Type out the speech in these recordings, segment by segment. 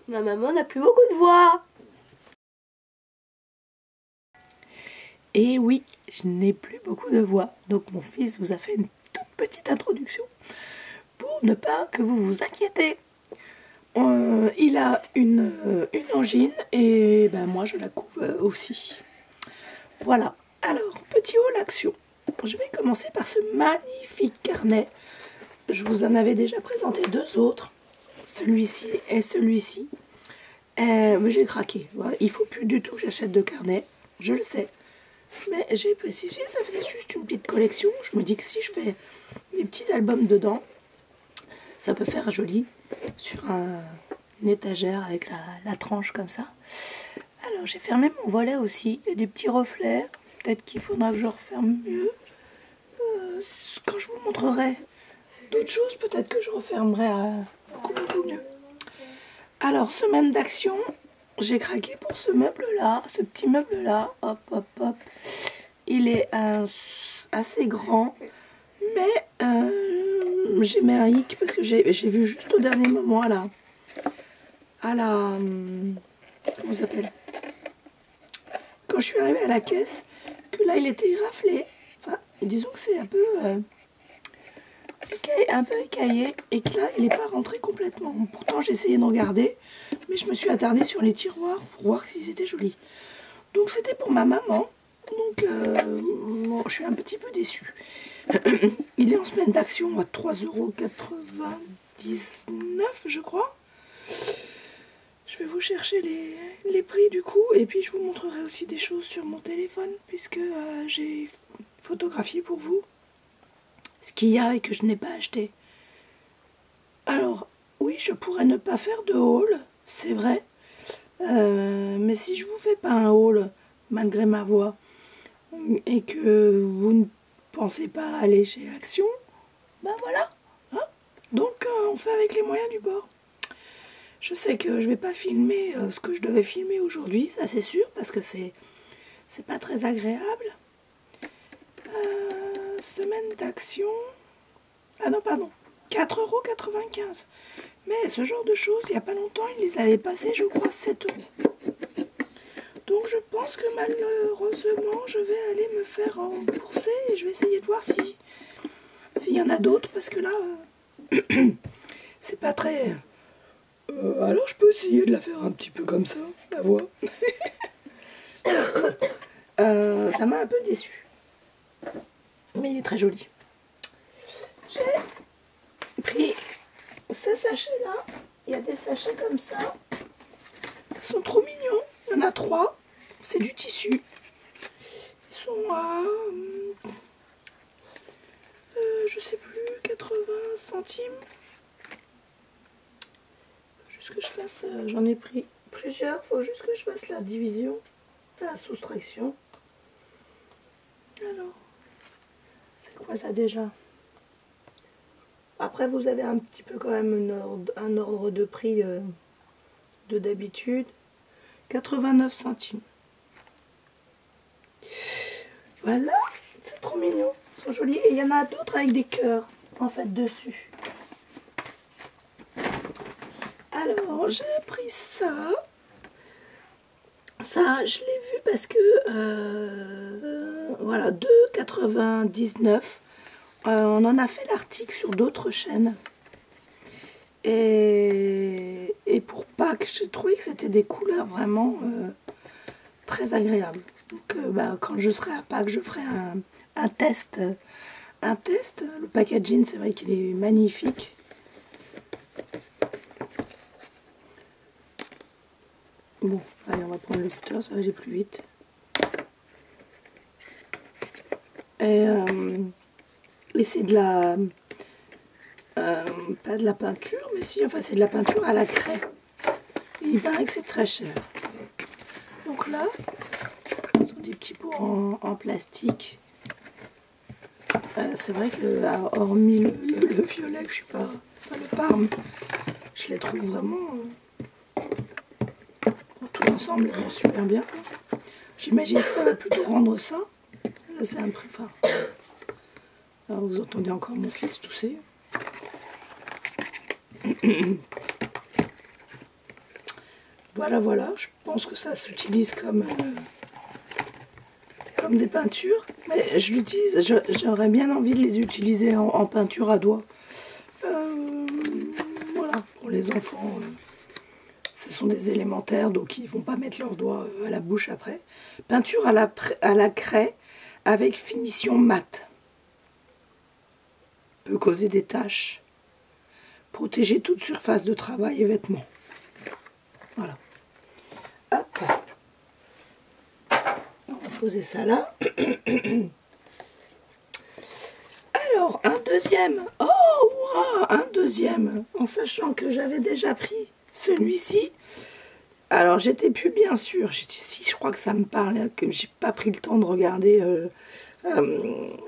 ma maman n'a plus beaucoup de voix. Et oui, je n'ai plus beaucoup de voix. Donc mon fils vous a fait une toute petite introduction pour ne pas que vous vous inquiétez. Il a une angine et ben moi je la couvre aussi. Voilà. Alors, petit haul action. Je vais commencer par ce magnifique carnet. Je vous en avais déjà présenté deux autres. Celui-ci et celui-ci. Mais j'ai craqué. Voilà. Il ne faut plus du tout que j'achète de carnet. Je le sais. Mais j'ai précisé, ça faisait juste une petite collection. Je me dis que si je fais des petits albums dedans, ça peut faire joli sur une étagère avec la tranche comme ça. Alors j'ai fermé mon volet aussi. Il y a des petits reflets. Peut-être qu'il faudra que je referme mieux. Quand je vous montrerai d'autres choses, peut-être que je refermerai beaucoup mieux. Alors, semaine d'action. J'ai craqué pour ce meuble-là, ce petit meuble-là. Hop, hop, hop. Il est assez grand, mais j'ai mis un hic parce que j'ai vu juste au dernier moment comment ça s'appelle, quand je suis arrivée à la caisse, que là il était raflé. Enfin, disons que c'est un peu écaillé et que là il n'est pas rentré complètement. Pourtant j'ai essayé de regarder, mais je me suis attardée sur les tiroirs pour voir si c'était joli. Donc c'était pour ma maman. Donc bon, je suis un petit peu déçue. Il est en semaine d'action à 3,99 € je crois. Je vais vous chercher les prix du coup. Et puis je vous montrerai aussi des choses sur mon téléphone, puisque j'ai photographié pour vous ce qu'il y a et que je n'ai pas acheté. Alors oui, je pourrais ne pas faire de haul, c'est vrai. Mais si je vous fais pas un haul malgré ma voix et que vous ne pensez pas aller chez Action, ben voilà, hein. Donc on fait avec les moyens du bord. Je sais que je vais pas filmer ce que je devais filmer aujourd'hui, ça c'est sûr, parce que c'est pas très agréable. Semaine d'action. Ah non, pardon, 4,95 €. Mais ce genre de choses, il n'y a pas longtemps, ils les avaient passés, je crois, 7 €. Donc je pense que malheureusement, je vais aller me faire rembourser et je vais essayer de voir s'il y en a d'autres, parce que là, c'est pas très... alors je peux essayer de la faire un petit peu comme ça, la voix. Ça m'a un peu déçue. Mais il est très joli. J'ai pris ce sachet-là. Il y a des sachets comme ça. Ils sont trop mignons. Il y en a 3. C'est du tissu. Ils sont à... je sais plus, 80 centimes. Faut juste que je fasse... j'en ai pris plusieurs. Faut juste que je fasse la division, la soustraction. Alors, c'est quoi ça déjà? Après, vous avez un petit peu quand même un ordre de prix de d'habitude. 89 centimes. Voilà, c'est trop mignon. Ils sont jolis. Et il y en a d'autres avec des cœurs, en fait, dessus. Alors, j'ai pris ça. Ça, je l'ai vu parce que, voilà, 2,99 €. On en a fait l'article sur d'autres chaînes. Et pour Pâques, j'ai trouvé que c'était des couleurs vraiment très agréables. Donc bah, quand je serai à Pâques, je ferai un test. Le packaging, c'est vrai qu'il est magnifique. Bon, allez, on va prendre le cutter, ça va aller plus vite. Et c'est de la... pas de la peinture, mais si, enfin c'est de la peinture à la craie. Et il paraît que c'est très cher. Donc là, ce sont des petits pots en plastique. C'est vrai que, hormis le violet, que je suis pas le parme, je les trouve vraiment... tout l'ensemble, ils vont super bien. J'imagine que ça va plutôt rendre ça. Là, c'est un prix... Enfin, alors, vous entendez encore mon fils tousser. Voilà, voilà, je pense que ça s'utilise comme des peintures. Mais je l'utilise, j'aurais bien envie de les utiliser en peinture à doigts. Voilà, pour les enfants, ce sont des élémentaires, donc ils ne vont pas mettre leurs doigts à la bouche après. Peinture à la craie avec finition mate. Peut causer des taches. Protéger toute surface de travail et vêtements. Voilà. Hop. On va poser ça là. Alors, un deuxième. Oh, hurrah, un deuxième. En sachant que j'avais déjà pris celui-ci. Alors, j'étais plus bien sûre. J'ai dit, si, je crois que ça me parle, que j'ai pas pris le temps de regarder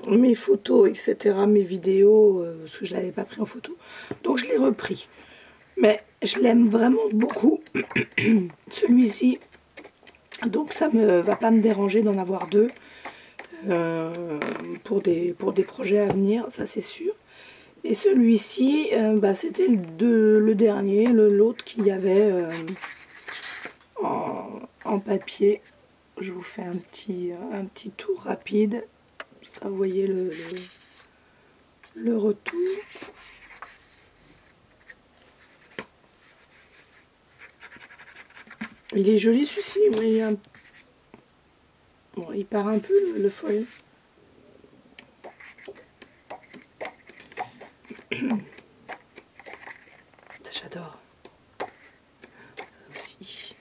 mes photos, etc., mes vidéos, parce que je l'avais pas pris en photo. Donc, je l'ai repris. Mais je l'aime vraiment beaucoup, celui-ci. Donc, ça ne va pas me déranger d'en avoir deux pour des projets à venir, ça c'est sûr. Et celui-ci, c'était le dernier, l'autre qu'il y avait en papier. Je vous fais un petit tour rapide. Ça, vous voyez le retour. Il est joli celui-ci, mais bon, il part un peu le foil. J'adore. Ça aussi.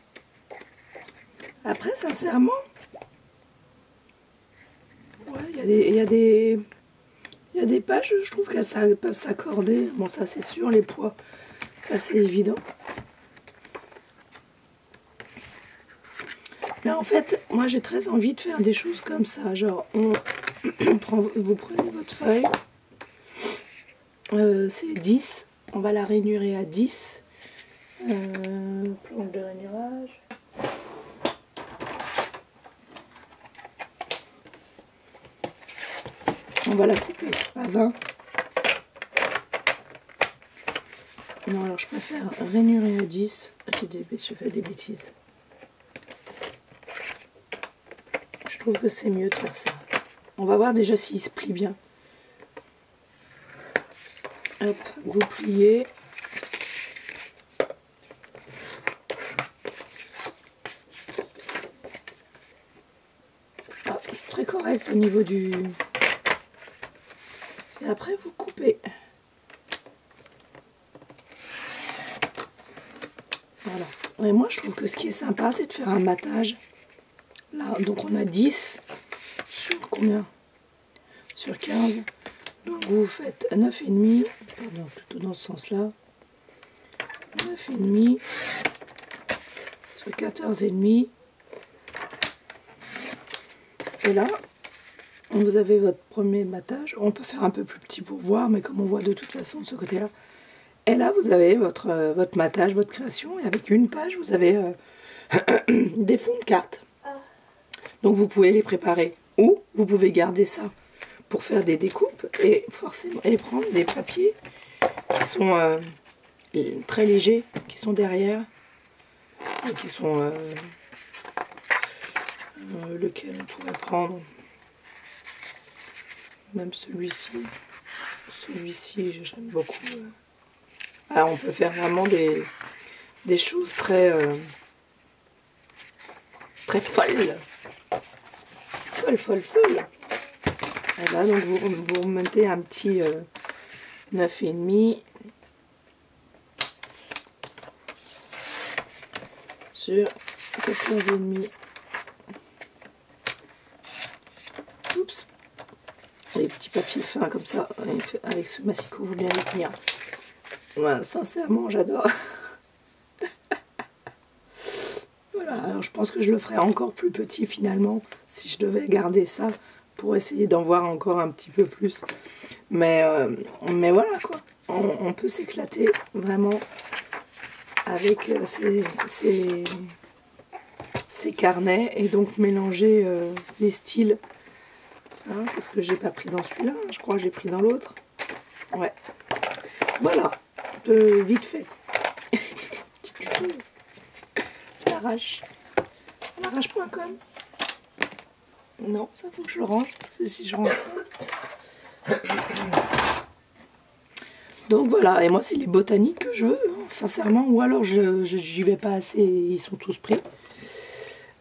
Après, sincèrement, ouais, il y a des pages, je trouve qu'elles peuvent s'accorder. Bon, ça c'est sûr, les poids, ça c'est évident. Mais en fait, moi j'ai très envie de faire des choses comme ça. Genre, vous prenez votre feuille, c'est 10, on va la rainurer à 10. Planche de rainurage. On va la couper à 20. Non, alors je préfère rainurer à 10. Je fais des bêtises. Je trouve que c'est mieux de faire ça. On va voir déjà s'il se plie bien. Hop, vous pliez. Ah, très correct au niveau du... Et après, vous coupez. Voilà. Et moi, je trouve que ce qui est sympa, c'est de faire un matage. Là, donc on a 10 sur combien? Sur 15. Donc vous faites 9,5. Pardon, plutôt dans ce sens-là. 9,5 sur 14,5. Et là, vous avez votre premier matage. On peut faire un peu plus petit pour voir, mais comme on voit de toute façon de ce côté-là. Et là, vous avez votre matage, votre création. Et avec une page, vous avez des fonds de cartes. Donc vous pouvez les préparer. Ou vous pouvez garder ça pour faire des découpes et forcément prendre des papiers qui sont très légers, qui sont derrière. Et qui sont... lequel on pourrait prendre? Même celui-ci. Celui-ci, j'aime beaucoup. Alors on peut faire vraiment des choses très folles. Folles. Et là, donc vous remettez un petit 9,5 sur 14,5. Oups. Les petits papiers fins comme ça, avec ce massicot, vous bien les tenir. Ouais, sincèrement, j'adore. Voilà, alors je pense que je le ferai encore plus petit finalement, si je devais garder ça, pour essayer d'en voir encore un petit peu plus. Mais voilà quoi, on peut s'éclater vraiment avec ces carnets et donc mélanger les styles. Hein, parce que j'ai pas pris dans celui-là, hein, je crois que j'ai pris dans l'autre. Ouais. Voilà, vite fait. Petit tuto. l'arrache. L'arrache.com. Non, ça faut que je le range. Si je range pas. Donc voilà, et moi c'est les botaniques que je veux, hein, sincèrement, ou alors j'y vais pas assez, ils sont tous pris.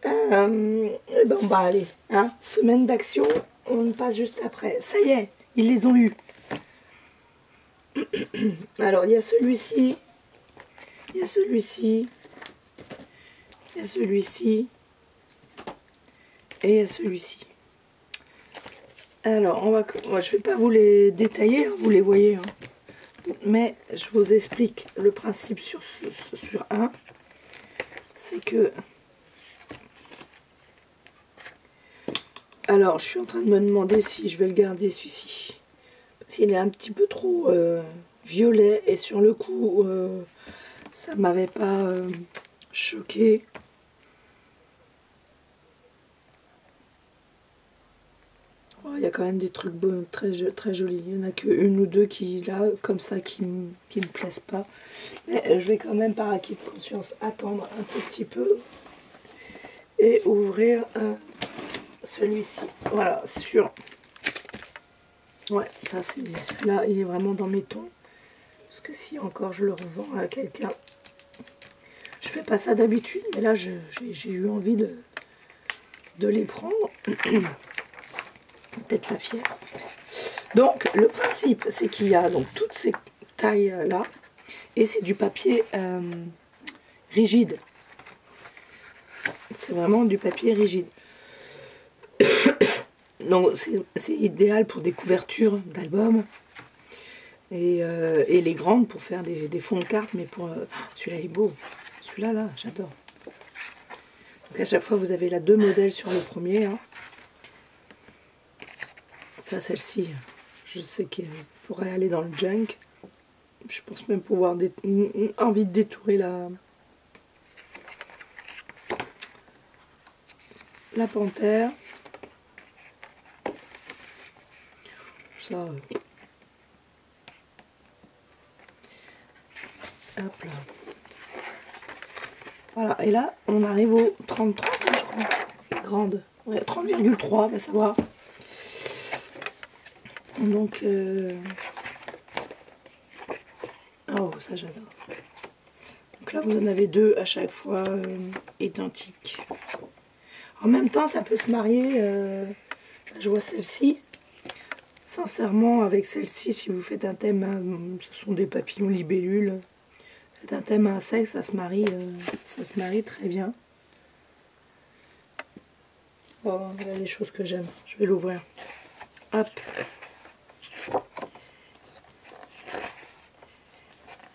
Et ben bah allez, hein, semaine d'action, on passe juste après. Ça y est, ils les ont eus. Alors il y a celui-ci, il y a celui-ci, il y a celui-ci, et il y a celui-ci. Alors je vais pas vous les détailler, hein, vous les voyez, hein. Mais je vous explique le principe sur un, c'est que... Alors, je suis en train de me demander si je vais le garder celui-ci. Parce qu'il est un petit peu trop violet et sur le coup, ça m'avait pas choqué. Il y a quand même des trucs beaux, très jolis. Il n'y en a qu'une ou deux qui, là, comme ça, qui me plaisent pas. Mais je vais quand même, par acquis de conscience, attendre un tout petit peu et ouvrir celui-ci. Voilà, sur... Ouais, ça, c'est celui-là, il est vraiment dans mes tons. Parce que si encore je le revends à quelqu'un, je fais pas ça d'habitude, mais là, j'ai eu envie de les prendre. Peut-être la fière. Donc le principe c'est qu'il y a donc toutes ces tailles là et c'est du papier rigide. C'est vraiment du papier rigide. Donc c'est idéal pour des couvertures d'albums et les grandes pour faire des fonds de cartes, mais pour celui-là est beau. Celui-là là, j'adore. Donc à chaque fois vous avez là 2 modèles sur le premier. Hein. Ça, celle-ci, je sais qu'elle pourrait aller dans le junk. Je pense même pouvoir envie de détourer la panthère. Ça. Hop là. Voilà, et là, on arrive au 33, je crois. Grande. Ouais, 30,3, on va savoir. Donc, oh, ça j'adore. Donc là, vous en avez 2 à chaque fois identiques. En même temps, ça peut se marier. Je vois celle-ci. Sincèrement, avec celle-ci, si vous faites un thème, ce sont des papillons libellules. Faites un thème insecte, ça se marie très bien. Oh, il y a des choses que j'aime. Je vais l'ouvrir. Hop.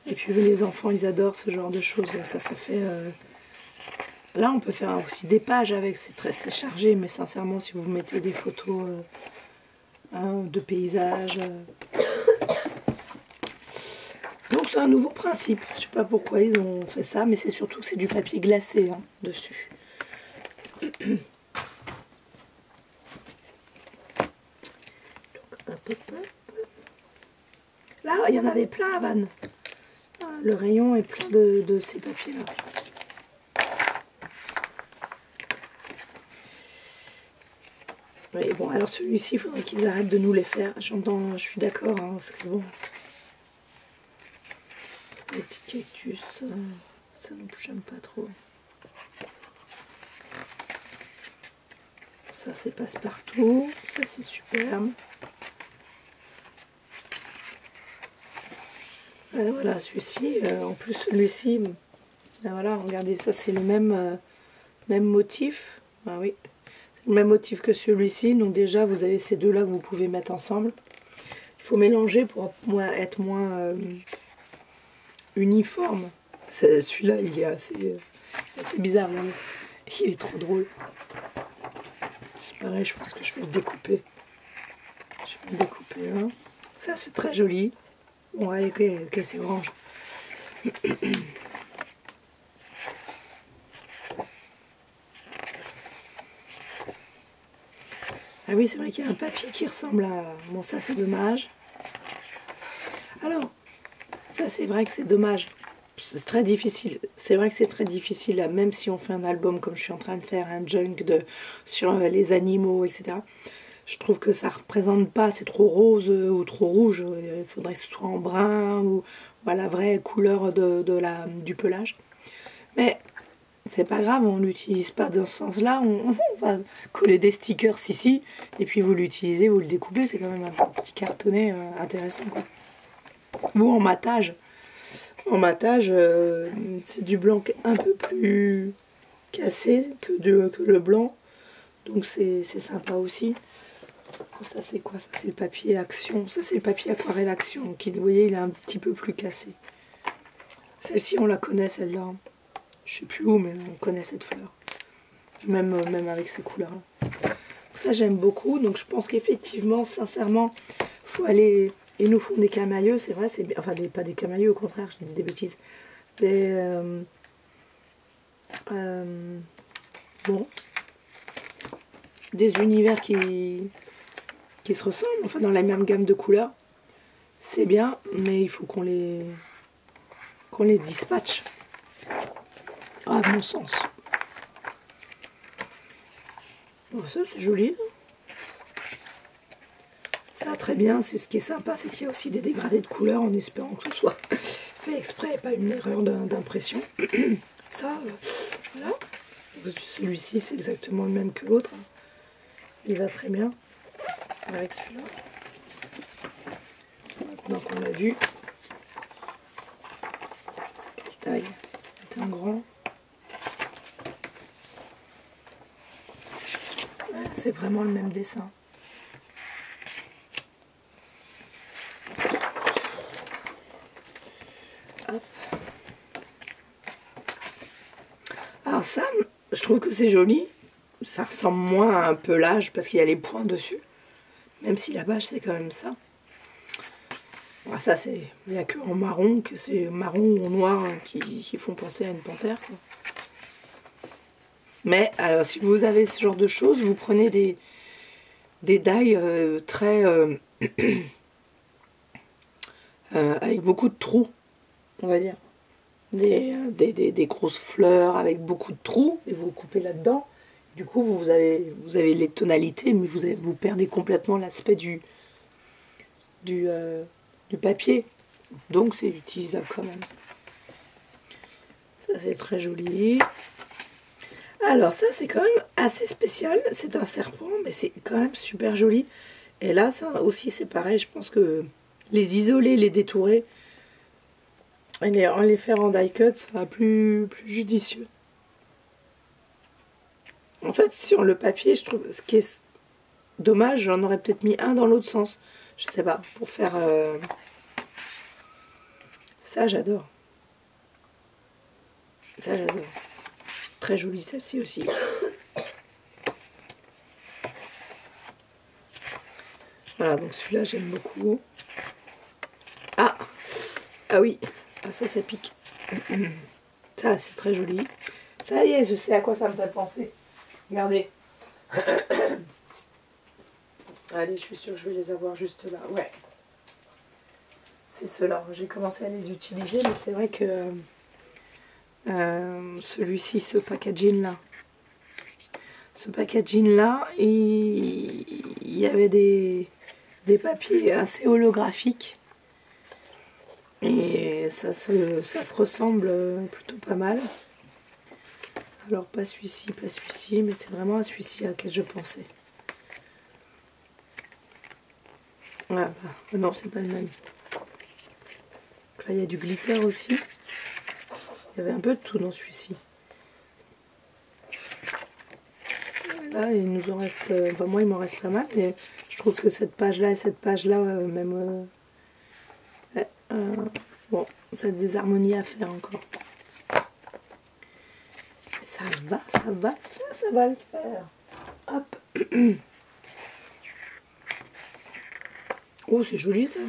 Et puis les enfants, ils adorent ce genre de choses. Ça fait... Là, on peut faire aussi des pages avec. C'est chargé, mais sincèrement, si vous mettez des photos de paysages... Donc c'est un nouveau principe. Je sais pas pourquoi ils ont fait ça, mais c'est surtout que c'est du papier glacé hein, dessus. Donc, hop. Là, il y en avait plein à Vannes. Le rayon est plein de ces papiers-là. Mais bon, alors celui-ci, il faudrait qu'ils arrêtent de nous les faire. J'entends, je suis d'accord, hein, parce que bon... Les petits cactus, ça non plus, j'aime pas trop. Ça, c'est passe-partout. Ça, c'est superbe. Et voilà, celui-ci, en plus celui-ci, ben voilà, regardez, ça c'est le même motif. Ah oui, c'est le même motif que celui-ci. Donc déjà, vous avez ces deux-là que vous pouvez mettre ensemble. Il faut mélanger pour être moins uniforme. Celui-là, il est assez bizarre. Même. Il est trop drôle. C'est pareil, je pense que je vais le découper. Je vais le découper. Hein. Ça, c'est très joli. Bon, allez, ok, c'est orange. Ah oui, c'est vrai qu'il y a un papier qui ressemble à... Bon, ça, c'est dommage. Alors, ça, c'est vrai que c'est dommage. c'est très difficile. C'est vrai que c'est très difficile, là, même si on fait un album comme je suis en train de faire, un junk sur les animaux, etc. Je trouve que ça représente pas, c'est trop rose ou trop rouge. Il faudrait que ce soit en brun ou voilà, la vraie couleur du pelage. Mais c'est pas grave, on l'utilise pas dans ce sens-là. On va coller des stickers ici, et puis vous l'utilisez, vous le découpez. C'est quand même un petit cartonnet intéressant, quoi. Ou en matage. En matage, c'est du blanc un peu plus cassé que le blanc. Donc c'est sympa aussi. Ça c'est quoi? Ça c'est le papier Action. Ça c'est le papier aquarelle Action. Qui, vous voyez, il est un petit peu plus cassé. Celle-ci on la connaît, celle-là. Je sais plus où, mais on connaît cette fleur. Même avec ces couleurs-là. Ça j'aime beaucoup. Donc je pense qu'effectivement, sincèrement, faut aller... Ils nous font des camailleux, c'est vrai, c'est bien. Enfin, pas des camailleux, au contraire, je dis des bêtises. Bon, des univers qui se ressemblent, enfin dans la même gamme de couleurs. C'est bien, mais il faut qu'on les dispatche. À mon sens. Bon, ça c'est joli. Ça très bien, c'est ce qui est sympa, c'est qu'il y a aussi des dégradés de couleurs en espérant que ce soit fait exprès et pas une erreur d'impression. Ça, voilà. Celui-ci c'est exactement le même que l'autre. Il va très bien avec celui-là. Maintenant qu'on l'a vu, c'est quelle taille? C'est un grand. Ouais, c'est vraiment le même dessin. Hop. Alors ça, je trouve que c'est joli. Ça ressemble moins à un pelage parce qu'il y a les points dessus. Même si la bâche c'est quand même ça. Alors ça c'est, il n'y a que en marron, que c'est marron ou noir hein, qui font penser à une panthère, quoi. Mais alors si vous avez ce genre de choses, vous prenez des die très avec beaucoup de trous, on va dire. Des grosses fleurs avec beaucoup de trous et vous coupez là-dedans. Du coup, vous avez les tonalités, mais vous perdez complètement l'aspect du papier. Donc, c'est utilisable quand même. Ça, c'est très joli. Alors, ça, c'est quand même assez spécial. C'est un serpent, mais c'est quand même super joli. Et là, ça aussi, c'est pareil. Je pense que les isoler, les détourer, en les faire en die cut, ça sera plus judicieux. En fait, sur le papier, je trouve ce qui est dommage, j'en aurais peut-être mis un dans l'autre sens. Je sais pas, pour faire... Ça, j'adore. Ça, j'adore. Très jolie celle-ci aussi. Voilà, donc celui-là, j'aime beaucoup. Ah! Ah oui! Ah, ça pique. Ça, c'est très joli. Ça y est, je sais à quoi ça me fait penser. Regardez. Allez, je suis sûre que je vais les avoir juste là. Ouais. C'est ceux-là. J'ai commencé à les utiliser, mais c'est vrai que celui-ci, ce packaging-là. Ce packaging-là, il y avait des papiers assez holographiques. Et ça se ressemble plutôt pas mal. Alors pas celui-ci, mais c'est vraiment à celui-ci auquel je pensais. Ah bah, non, c'est pas le même. Donc là, il y a du glitter aussi. Il y avait un peu de tout dans celui-ci. Là, il nous en reste... Enfin, moi, il m'en reste pas mal, mais je trouve que cette page-là et cette page-là, même... bon, c'est des harmonies à faire encore. Ça va le faire. Hop. Oh, c'est joli ça.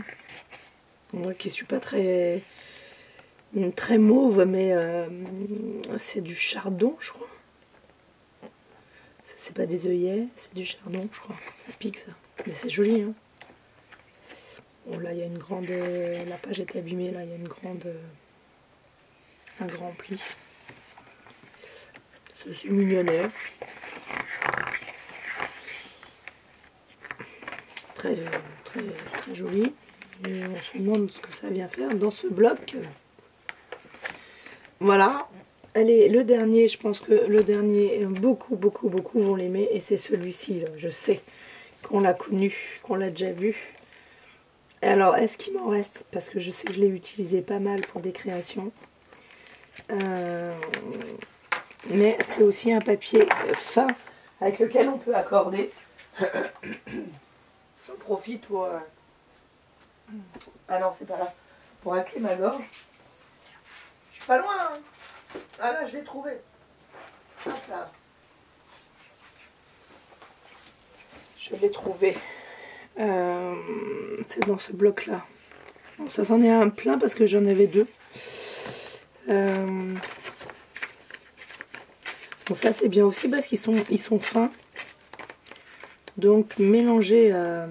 Moi qui suis pas très mauve, mais c'est du chardon, je crois. C'est pas des œillets, c'est du chardon, je crois. Ça pique ça. Mais c'est joli, hein. Bon, là, il y a une grande... La page est abîmée, là, il y a une grande... un grand pli. C'est mignonnet. Très, très, très joli. Et on se demande ce que ça vient faire dans ce bloc. Voilà. Allez, le dernier, je pense que le dernier, beaucoup vont l'aimer. Et c'est celui-ci, je sais qu'on l'a connu, qu'on l'a déjà vu. Et alors, est-ce qu'il m'en reste? Parce que je sais que je l'ai utilisé pas mal pour des créations. Mais c'est aussi un papier fin avec lequel on peut accorder. J'en profite pour... Ah non, c'est pas là. Pour racler ma gorge. Je suis pas loin. Hein. Ah là, je l'ai trouvé. Hop là. Je l'ai trouvé. C'est dans ce bloc-là. Bon, ça s'en est un plein parce que j'en avais deux. Bon, ça c'est bien aussi parce qu'ils sont fins. Donc mélanger à...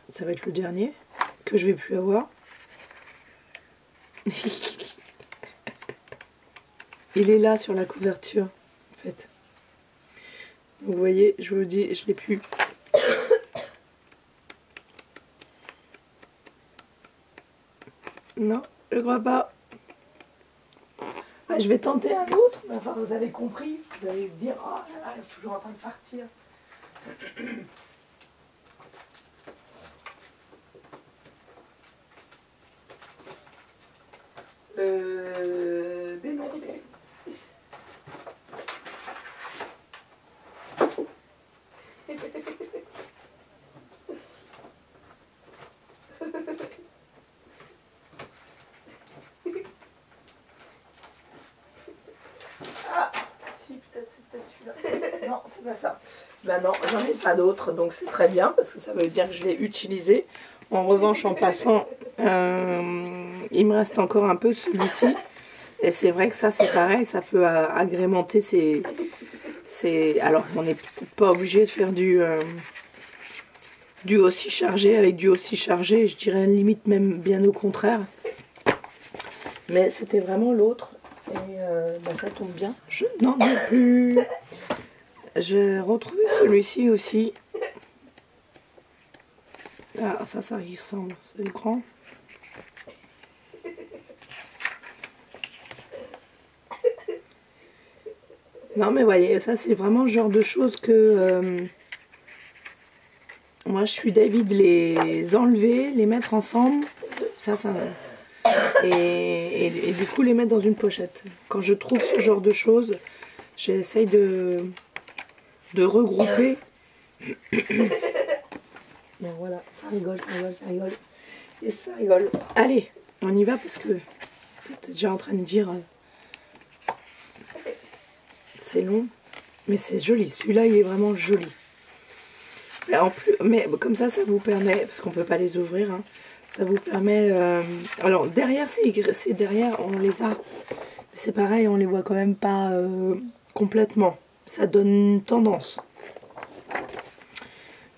Ça va être le dernier que je vais plus avoir. Il est là sur la couverture en fait. Vous voyez, je vous le dis, je l'ai plus. Non, je crois pas. Ah, je vais tenter un autre, mais enfin vous avez compris. Vous allez me dire, oh là là, elle est toujours en train de partir. Mais non. Ah, si, peut-être c'est peut-être celui-là. Non, c'est pas ça. Ben non, j'en ai pas d'autres, donc c'est très bien, parce que ça veut dire que je l'ai utilisé. En revanche, en passant, il me reste encore un peu de celui-ci. Et c'est vrai que ça, c'est pareil, ça peut agrémenter ces... Alors, on n'est peut-être pas obligé de faire du aussi chargé avec du aussi chargé. Je dirais limite même bien au contraire. Mais c'était vraiment l'autre. Et ça tombe bien. Je n'en ai plus. J'ai retrouvé celui-ci aussi. Ah, ça y ressemble. C'est le grand. Non, mais voyez, ça, c'est vraiment le genre de choses que... moi, je suis d'avis de les enlever, les mettre ensemble. Ça... Et du coup, les mettre dans une pochette. Quand je trouve ce genre de choses, j'essaye de regrouper. Bon, voilà, ça rigole, ça rigole, ça rigole. Et ça rigole. Allez, on y va parce que t'es déjà en train de dire... c'est long, mais c'est joli. Celui-là, il est vraiment joli. Et en plus, mais comme ça vous permet, parce qu'on peut pas les ouvrir, hein, ça vous permet... alors, derrière, c'est derrière, on les a. C'est pareil, on les voit quand même pas complètement. Ça donne une tendance.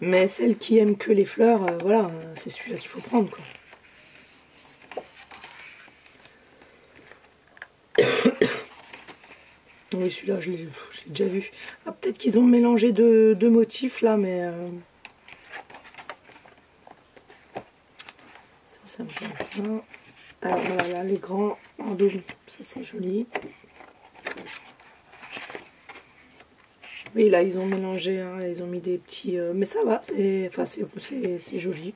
Mais celles qui aiment que les fleurs, voilà, c'est celui-là qu'il faut prendre, quoi. Oui, celui-là, je l'ai déjà vu. Ah, peut-être qu'ils ont mélangé deux motifs, là, mais... ça me plaît pas. Alors, voilà, les grands en double. Ça, c'est joli. Oui, là, ils ont mélangé, hein, ils ont mis des petits... mais ça va, c'est joli.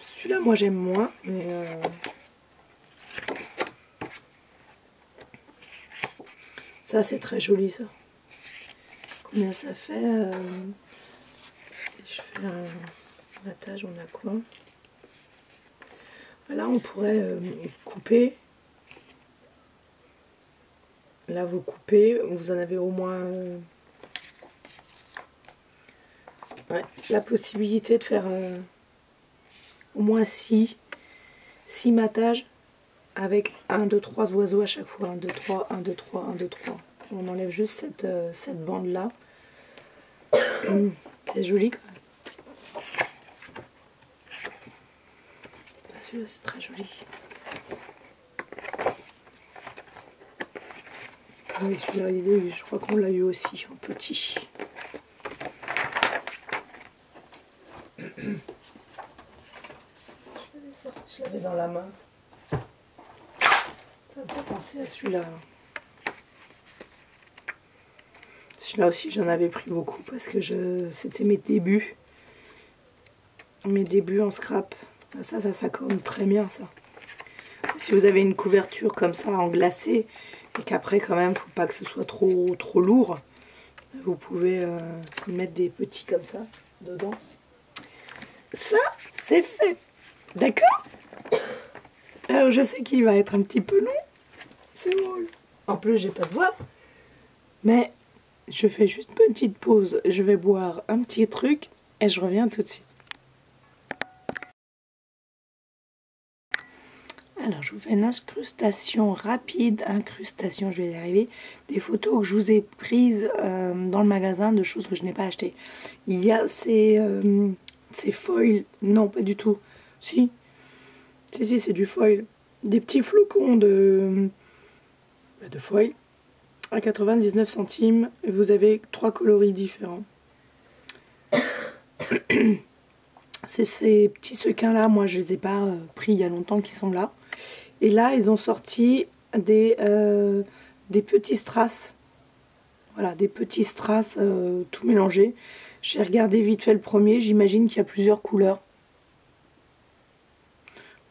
Celui-là, moi, j'aime moins, mais... ça, c'est très joli, ça. Combien ça fait si je fais un battage, on a quoi? Là, on pourrait couper. Là, vous coupez, vous en avez au moins ouais, la possibilité de faire au moins 6 matages avec 1, 2, 3 oiseaux à chaque fois. 1, 2, 3, 1, 2, 3, 1, 2, 3. On enlève juste cette bande-là. C'est joli quand même. celui-là c'est très joli. Oui, celui-là, je crois qu'on l'a eu aussi en petit. Je l'avais dans la main. Ça me fait penser à celui-là. Celui-là aussi, j'en avais pris beaucoup parce que c'était mes débuts. Mes débuts en scrap. Ça s'accorde très bien, ça. Si vous avez une couverture comme ça en glacé et qu'après, quand même, faut pas que ce soit trop lourd, vous pouvez mettre des petits comme ça dedans. Ça, c'est fait. D'accord? Alors, je sais qu'il va être un petit peu long. C'est drôle. En plus, j'ai pas de voix. Mais je fais juste une petite pause. Je vais boire un petit truc et je reviens tout de suite. Alors, je vous fais une incrustation rapide. Incrustation, je vais y arriver. Des photos que je vous ai prises dans le magasin de choses que je n'ai pas achetées. Il y a ces foils. Non, pas du tout. Si, c'est du foil. Des petits flocons de foil à 99 centimes. Et vous avez 3 coloris différents. C'est ces petits sequins-là. Moi, je les ai pas pris il y a longtemps qu'ils sont là. Et là, ils ont sorti des petits strass. Voilà, des petits strass tout mélangés. J'ai regardé vite fait le premier. J'imagine qu'il y a plusieurs couleurs.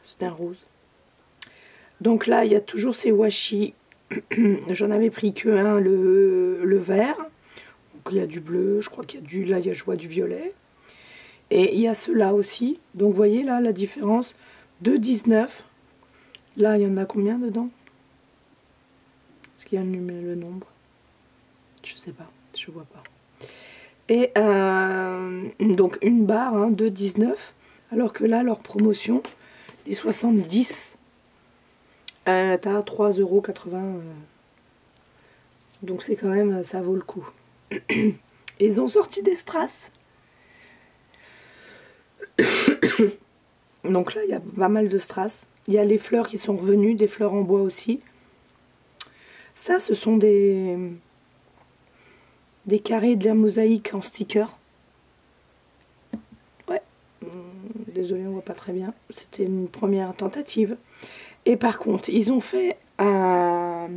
C'est un rose. Donc là, il y a toujours ces washi. J'en avais pris que un, le vert. Donc il y a du bleu, je crois qu'il y a du... Là, je vois du violet. Et il y a ceux-là aussi. Donc vous voyez là la différence. 2,19. Là, il y en a combien dedans? Est-ce qu'il y a le nombre? Je sais pas, je vois pas. Et donc une barre, hein, 2,19. Alors que là, leur promotion, les 70, t'as 3,80 €. Donc c'est quand même, ça vaut le coup. Ils ont sorti des strass. Donc là, il y a pas mal de strass. Il y a les fleurs qui sont revenues, des fleurs en bois aussi. Ça, ce sont des carrés de la mosaïque en sticker. Ouais. Désolée, on voit pas très bien. C'était une première tentative. Et par contre, ils ont fait un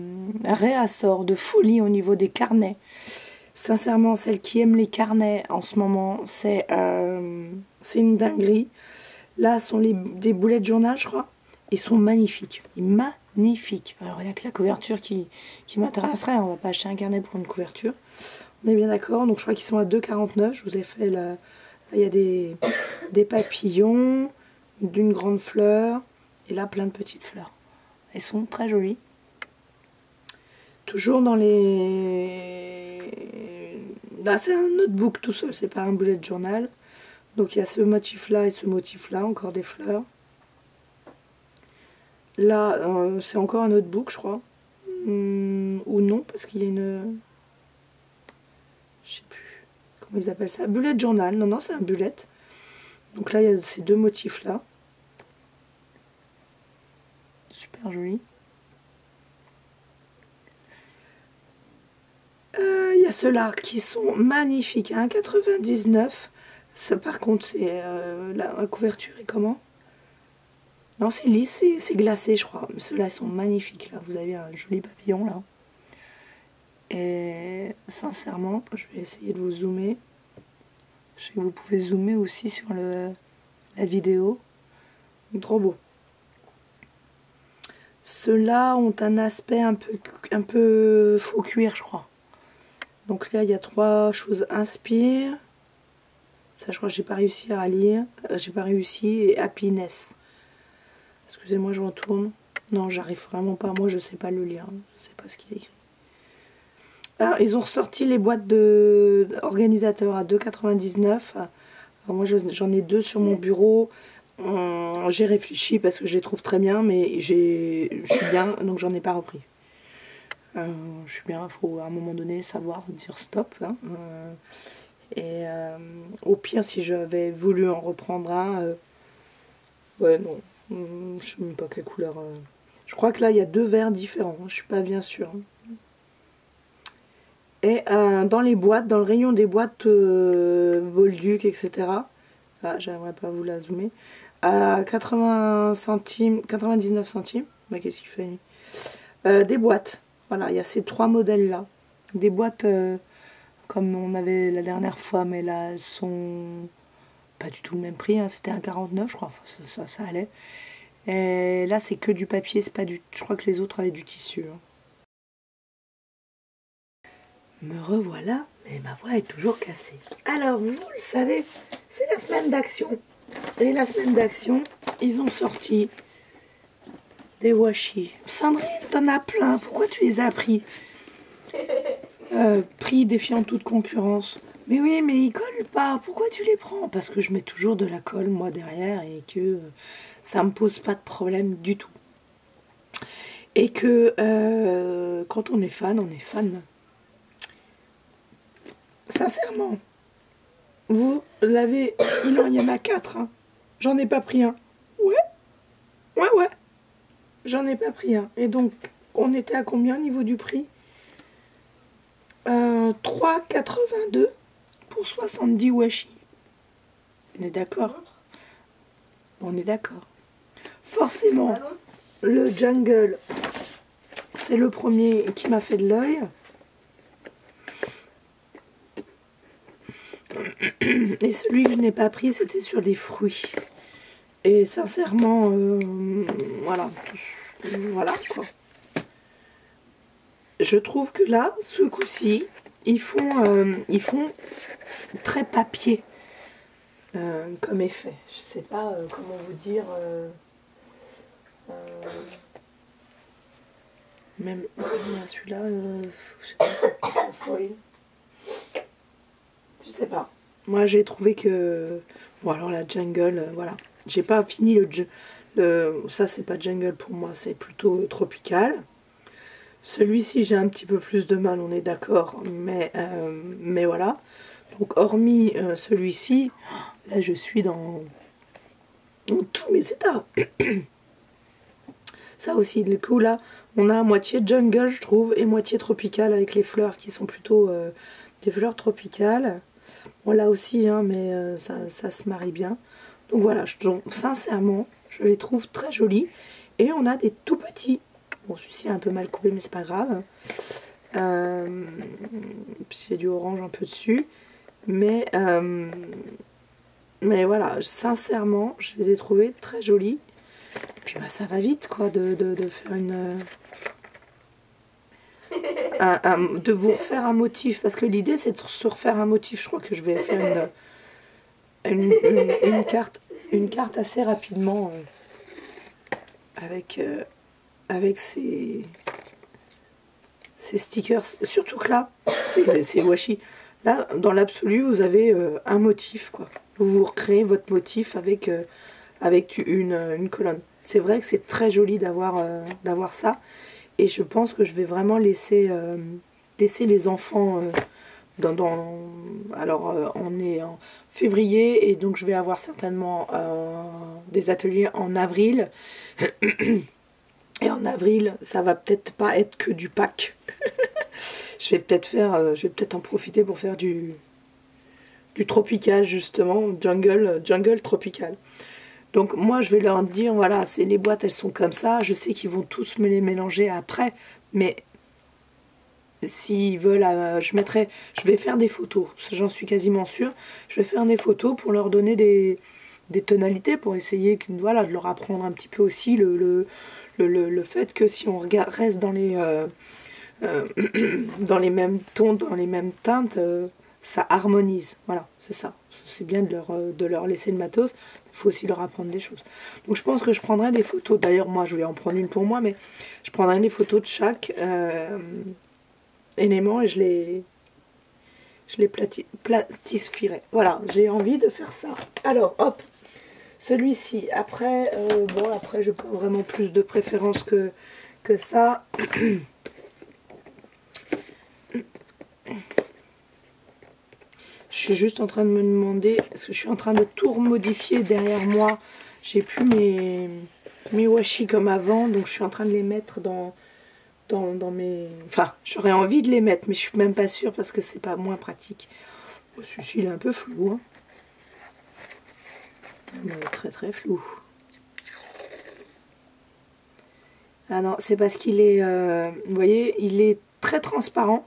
réassort de folie au niveau des carnets. Sincèrement, celle qui aime les carnets en ce moment, c'est une dinguerie. Là, sont des boulets de journal, je crois. Ils sont magnifiques. Magnifiques. Alors, il n'y a que la couverture qui m'intéresserait. On ne va pas acheter un carnet pour une couverture. On est bien d'accord. Donc, je crois qu'ils sont à 2,49 €. Je vous ai fait là. Il y a des papillons, d'une grande fleur. Et là, plein de petites fleurs. Elles sont très jolies. Toujours dans les... Là, c'est un notebook tout seul. C'est pas un bullet journal. Donc, il y a ce motif-là et ce motif-là. Encore des fleurs. Là, c'est encore un notebook, je crois. Ou non, parce qu'il y a une... Je sais plus. Comment ils appellent ça? Bullet journal. Non, non, c'est un bullet. Donc là, il y a ces deux motifs-là. Super joli. Il y a ceux-là qui sont magnifiques. À 1,99 €. Ça, par contre, c'est la couverture est comment? Non, c'est lisse, c'est glacé, je crois. Ceux-là sont magnifiques. Là, vous avez un joli papillon, là. Et sincèrement, je vais essayer de vous zoomer. Je sais que vous pouvez zoomer aussi sur la vidéo. Trop beau. Ceux-là ont un aspect un peu faux cuir, je crois. Donc là, il y a 3 choses. Inspire. Ça, je crois que j'ai pas réussi à lire. J'ai pas réussi. Et happiness. Excusez-moi, je retourne. Non, j'arrive vraiment pas. Moi, je sais pas le lire. Je sais pas ce qu'il y a écrit. Alors, ils ont ressorti les boîtes d'organisateurs à 2,99 €. Moi, j'en ai 2 sur mon bureau. J'ai réfléchi parce que je les trouve très bien, mais je suis bien, donc j'en ai pas repris. Je suis bien, il faut à un moment donné savoir dire stop. Hein. Au pire, si j'avais voulu en reprendre un, ouais, non, Je sais même pas quelle couleur. Je crois que là, il y a 2 verres différents. Je suis pas bien sûre. Et dans les boîtes, dans le rayon des boîtes Bolduc, etc. Ah, j'aimerais pas vous la zoomer. À 80 centimes, 99 centimes. Bah, qu'est-ce qu'il fait lui? Des boîtes. Voilà, il y a ces 3 modèles-là. Des boîtes comme on avait la dernière fois, mais là, elles sont pas du tout le même prix. Hein. C'était à 49, je crois. Enfin, ça allait. Et là, c'est que du papier. C'est pas du. Je crois que les autres avaient du tissu. Hein. Me revoilà, mais ma voix est toujours cassée. Alors, vous le savez, c'est la semaine d'action. Et la semaine d'action, ils ont sorti des washi. Sandrine, t'en as plein. Pourquoi tu les as pris? Prix défiant toute concurrence. Mais oui, mais ils collent pas. Pourquoi tu les prends? Parce que je mets toujours de la colle, moi, derrière, et que ça me pose pas de problème du tout. Et que quand on est fan, on est fan. Sincèrement, vous l'avez, il y en a 4. Hein. J'en ai pas pris un. Ouais. J'en ai pas pris un. Et donc, on était à combien au niveau du prix? 3,82 pour 70 washi. On est d'accord? On est d'accord. Forcément, le jungle, c'est le premier qui m'a fait de l'œil. Et celui que je n'ai pas pris, c'était sur des fruits. Et sincèrement, voilà, voilà quoi. Je trouve que là, ce coup-ci, ils font très papier comme effet. Je sais pas comment vous dire. Même celui-là, je sais pas, c'est en foil. Je sais pas. Moi, j'ai trouvé que... Bon, alors la jungle, voilà. J'ai pas fini ça, c'est pas jungle pour moi, c'est plutôt tropical. Celui-ci, j'ai un petit peu plus de mal, on est d'accord. Mais voilà. Donc, hormis celui-ci, là, je suis dans tous mes états. Ça aussi, le coup, là, on a moitié jungle, je trouve, et moitié tropical avec les fleurs qui sont plutôt des fleurs tropicales. Bon, là aussi, hein, mais ça se marie bien. Donc voilà, sincèrement, je les trouve très jolis. Et on a des tout petits. Bon, celui-ci est un peu mal coupé, mais c'est pas grave. Puis il y a du orange un peu dessus. Mais voilà, sincèrement, je les ai trouvés très jolis. Puis bah, ça va vite, quoi, de faire de vous refaire un motif. Parce que l'idée, c'est de se refaire un motif. Je crois que je vais faire une carte assez rapidement avec ces stickers. Surtout que là, c'est washi. Là, dans l'absolu, vous avez un motif, quoi. Vous recréez votre motif avec une colonne. C'est vrai que c'est très joli d'avoir ça. Et je pense que je vais vraiment laisser les enfants alors, on est en février et donc je vais avoir certainement des ateliers en avril. Et en avril, ça va peut-être pas être que du pack. Je vais peut-être en profiter pour faire du tropical, justement, jungle tropical. Donc moi, je vais leur dire, voilà, les boîtes, elles sont comme ça. Je sais qu'ils vont tous me les mélanger après, mais s'ils veulent, je vais faire des photos. J'en suis quasiment sûre. Je vais faire des photos pour leur donner des tonalités, pour essayer voilà, de leur apprendre un petit peu aussi le fait que si on reste dans les mêmes tons, dans les mêmes teintes, ça harmonise. Voilà, c'est ça. C'est bien de leur laisser le matos. Il faut aussi leur apprendre des choses. Donc je pense que je prendrai des photos. D'ailleurs, moi, je vais en prendre une pour moi, mais je prendrai des photos de chaque élément et je les plastifierai. Voilà, j'ai envie de faire ça. Alors, hop, celui-ci. Après, bon, après, je prends vraiment plus de préférence que ça. Je suis juste en train de me demander, est-ce que je suis en train de tout remodifier derrière moi? J'ai plus mes washi comme avant, donc je suis en train de les mettre dans mes... Enfin, j'aurais envie de les mettre, mais je suis même pas sûre parce que c'est pas moins pratique. Oh, celui-ci, il est un peu flou, hein. Très très flou. Ah non, c'est parce qu'il est... vous voyez, il est très transparent.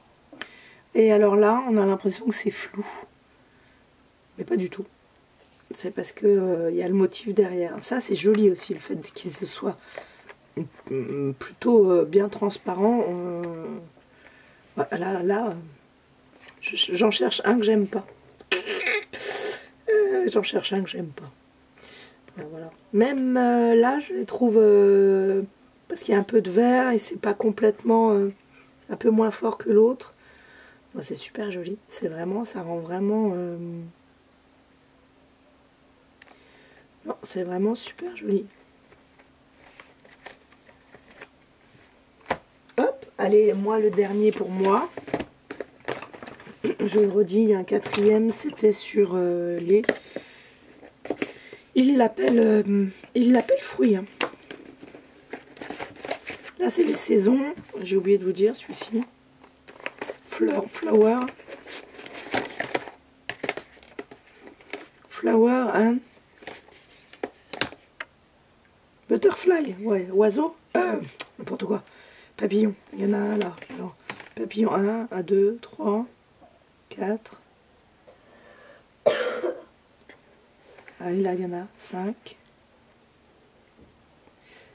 Et alors là, on a l'impression que c'est flou. Mais pas du tout. C'est parce que y a le motif derrière. Ça, c'est joli aussi, le fait qu'il se soit plutôt bien transparent. Voilà, là, j'en cherche un que j'aime pas. J'en cherche un que j'aime pas. Voilà. Même là, je les trouve... parce qu'il y a un peu de vert et c'est pas complètement... un peu moins fort que l'autre. Bon, c'est super joli. C'est vraiment... Ça rend vraiment... Non, c'est vraiment super joli. Hop, allez, moi le dernier pour moi. Je le redis, il y a un quatrième, c'était sur les... Il l'appelle fruit. Hein. Là, c'est les saisons. J'ai oublié de vous dire celui-ci. Flower and butterfly. Ouais, oiseau. N'importe quoi. Papillon. Il y en a un là. Alors, papillon 1, 2, 3, 4. Ah, là, il y en a 5,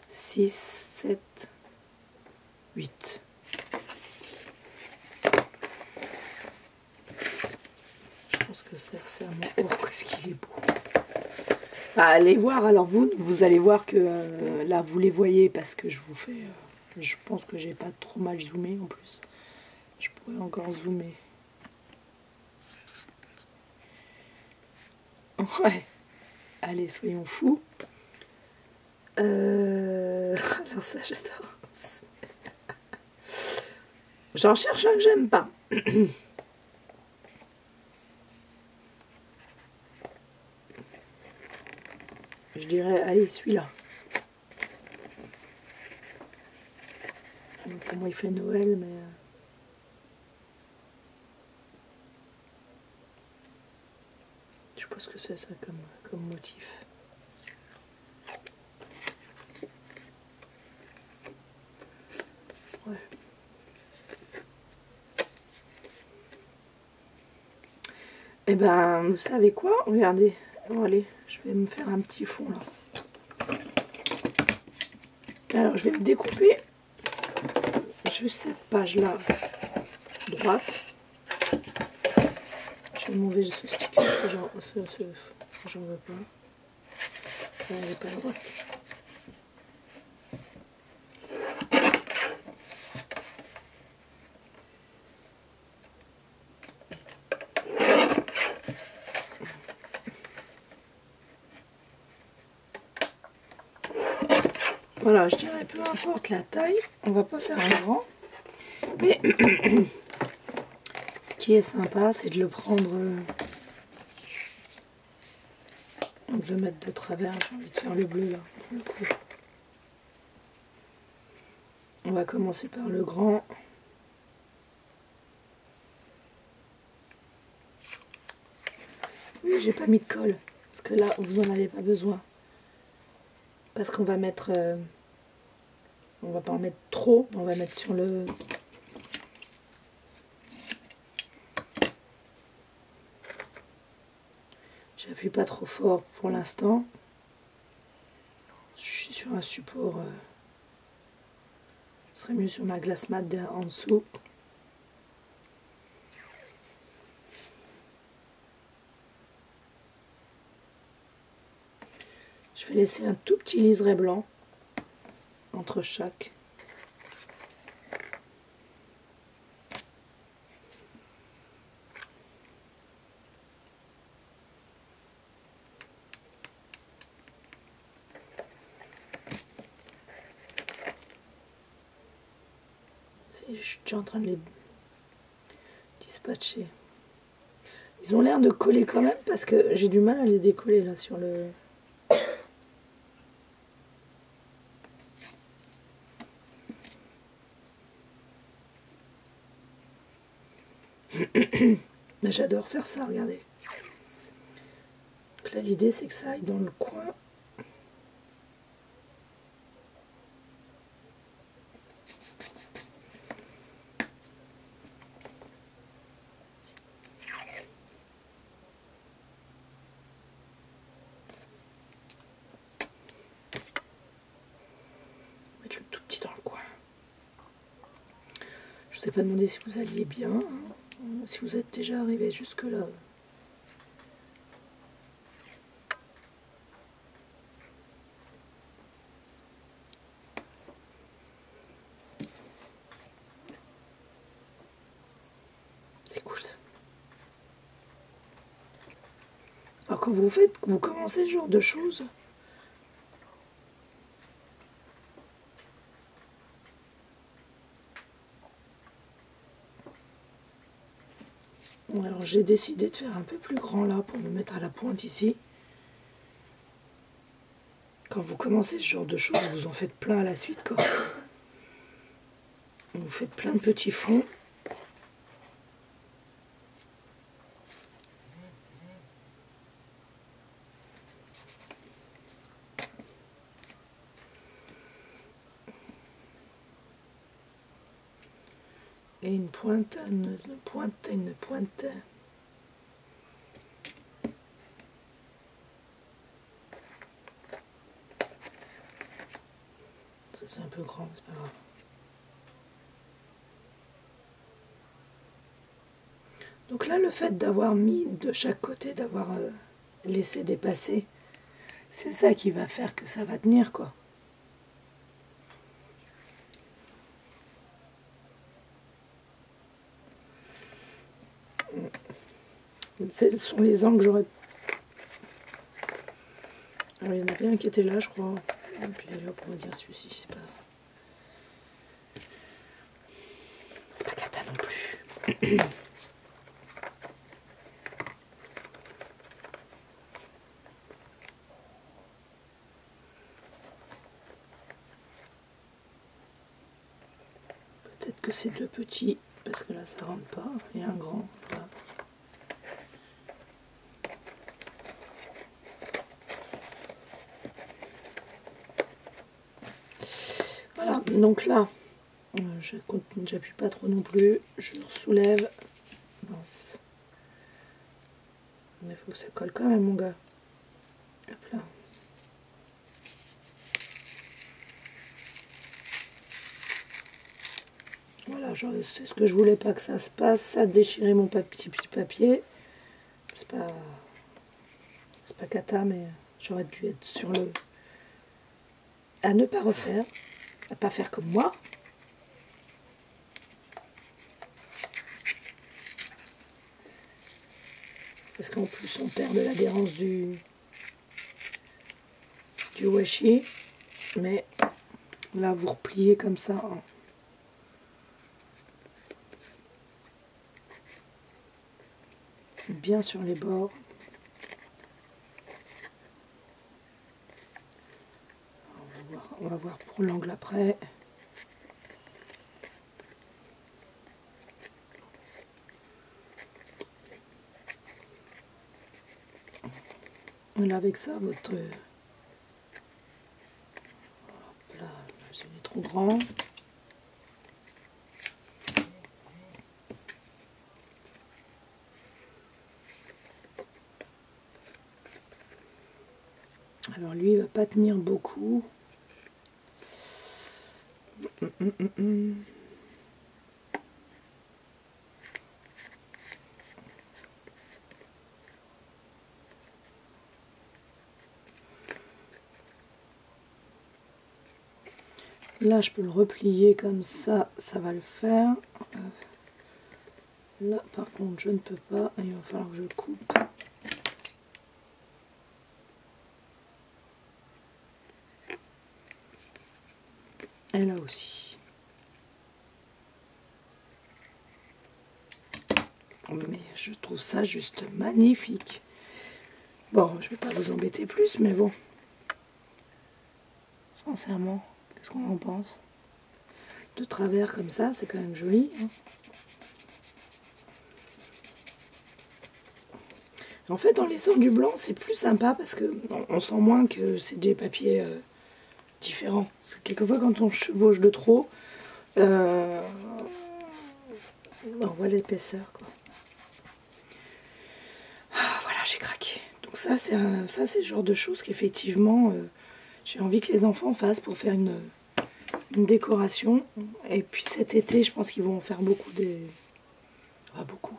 6, 7, 8. Je pense que c'est serment. Oh, qu'est-ce qu'il est beau. Bah, allez voir, alors vous allez voir que là, vous les voyez parce que je vous fais... je pense que j'ai pas trop mal zoomé en plus. Je pourrais encore zoomer. Ouais. Allez, soyons fous. Alors ça, j'adore. J'en cherche un que j'aime pas. Je dirais, allez, celui-là. Pour moi, il fait Noël, mais... je sais pas ce que c'est, ça, comme motif. Ouais. Et ben, vous savez quoi? Regardez. Bon, allez, je vais me faire un petit fond, là. Alors, je vais me découper juste cette page-là, droite. Je vais m'enlever ce sticker, j'en veux pas. Elle n'est pas droite. Voilà, je dirais peu importe la taille, on va pas faire un grand. Mais ce qui est sympa, c'est de le prendre, de le mettre de travers. J'ai envie de faire le bleu là, pour le coup. On va commencer par le grand. Oui, j'ai pas mis de colle, parce que là, vous en avez pas besoin. Parce qu'on va mettre... on va pas en mettre trop, on va mettre sur le... J'appuie pas trop fort pour l'instant. Je suis sur un support... ce serait mieux sur ma glace mat en dessous. Je vais laisser un tout petit liseré blanc entre chaque. Je suis déjà en train de les dispatcher. Ils ont l'air de coller quand même parce que j'ai du mal à les décoller là sur le... Mais j'adore faire ça, regardez. Donc là, l'idée, c'est que ça aille dans le coin. Mettre le tout petit dans le coin. Je ne vous ai pas demandé si vous alliez bien, hein, si vous êtes déjà arrivé jusque-là. C'est cool ça. Alors quand vous commencez ce genre de choses, alors j'ai décidé de faire un peu plus grand là pour me mettre à la pointe ici. Quand vous commencez ce genre de choses, vous en faites plein à la suite quoi. Vous faites plein de petits fonds. Et une pointe, une pointe, une pointe. Ça c'est un peu grand, mais c'est pas grave. Donc là, le fait d'avoir mis de chaque côté, d'avoir laissé dépasser, c'est ça qui va faire que ça va tenir, quoi. Ce sont les angles que j'aurais... Alors, il y en avait un qui était là, je crois. Et puis, allez hop, on va dire celui-ci, c'est pas... C'est pas cata non plus. Peut-être que c'est deux petits, parce que là, ça rentre pas. Et un grand, voilà. Voilà, donc là, j'appuie pas trop non plus, je soulève. Mince. Mais il faut que ça colle quand même, mon gars. Hop là. Voilà, c'est ce que je voulais pas que ça se passe. Ça a déchiré mon petit papier. C'est pas cata, mais j'aurais dû être sur le... À ne pas refaire. À pas faire comme moi. Parce qu'en plus, on perd de l'adhérence du washi. Mais là, vous repliez comme ça. Hein. Bien sur les bords. On va voir pour l'angle après. Là, avec ça, votre... Là, il est trop grand. Alors lui, il va pas tenir beaucoup. Là, je peux le replier comme ça, ça va le faire. Là, par contre, je ne peux pas. Il va falloir que je coupe. Et là aussi. Mais je trouve ça juste magnifique. Bon, je ne vais pas vous embêter plus, mais bon. Sincèrement, qu'est-ce qu'on en pense? De travers comme ça, c'est quand même joli. Hein. En fait, en laissant du blanc, c'est plus sympa parce que on sent moins que c'est des papiers différents. Parce que quelquefois, quand on chevauche de trop, on voit l'épaisseur, quoi. Ah, voilà, j'ai craqué. Donc ça, c'est le genre de choses qu'effectivement, j'ai envie que les enfants fassent pour faire une décoration. Et puis cet été, je pense qu'ils vont en faire beaucoup beaucoup.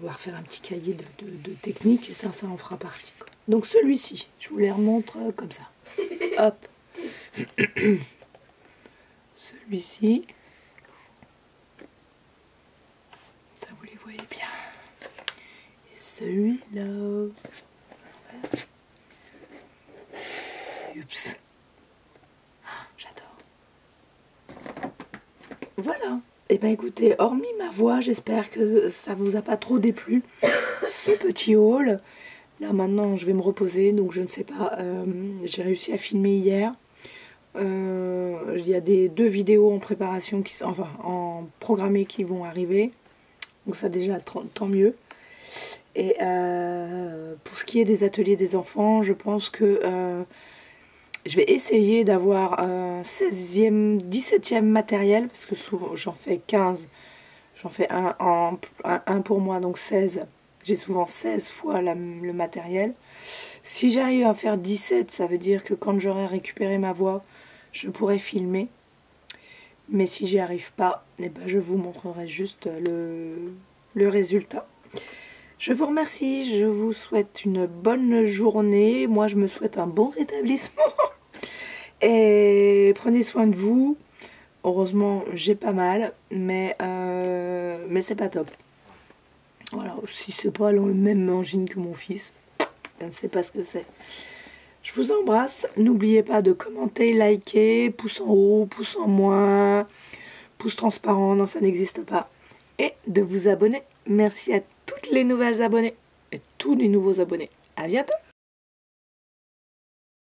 On va refaire un petit cahier de techniques et ça en fera partie, quoi. Donc celui-ci, je vous les remontre comme ça. Hop. Celui-ci. Ça, vous les voyez bien. Et celui-là. Oups. Ah, j'adore. Voilà. Et ben écoutez, hormis ma voix, j'espère que ça vous a pas trop déplu. Ce petit haul. Là maintenant, je vais me reposer, donc je ne sais pas. J'ai réussi à filmer hier. Il y a deux vidéos en préparation qui sont, enfin en programmé qui vont arriver. Donc ça déjà tant mieux. Et pour ce qui est des ateliers des enfants, je pense que je vais essayer d'avoir un 16e, 17e matériel, parce que souvent j'en fais 15, j'en fais un pour moi, donc 16. J'ai souvent 16 fois le matériel. Si j'arrive à faire 17, ça veut dire que quand j'aurai récupéré ma voix, je pourrai filmer. Mais si j'y arrive pas, eh ben, je vous montrerai juste le résultat. Je vous remercie, je vous souhaite une bonne journée. Moi, je me souhaite un bon rétablissement. Et prenez soin de vous. Heureusement, j'ai pas mal, mais c'est pas top. Voilà, si c'est pas la même angine que mon fils, je ne sais pas ce que c'est. Je vous embrasse. N'oubliez pas de commenter, liker, pouce en haut, pouce en moins, pouce transparent, non, ça n'existe pas. Et de vous abonner. Merci à toutes les nouvelles abonnées et tous les nouveaux abonnés. À bientôt!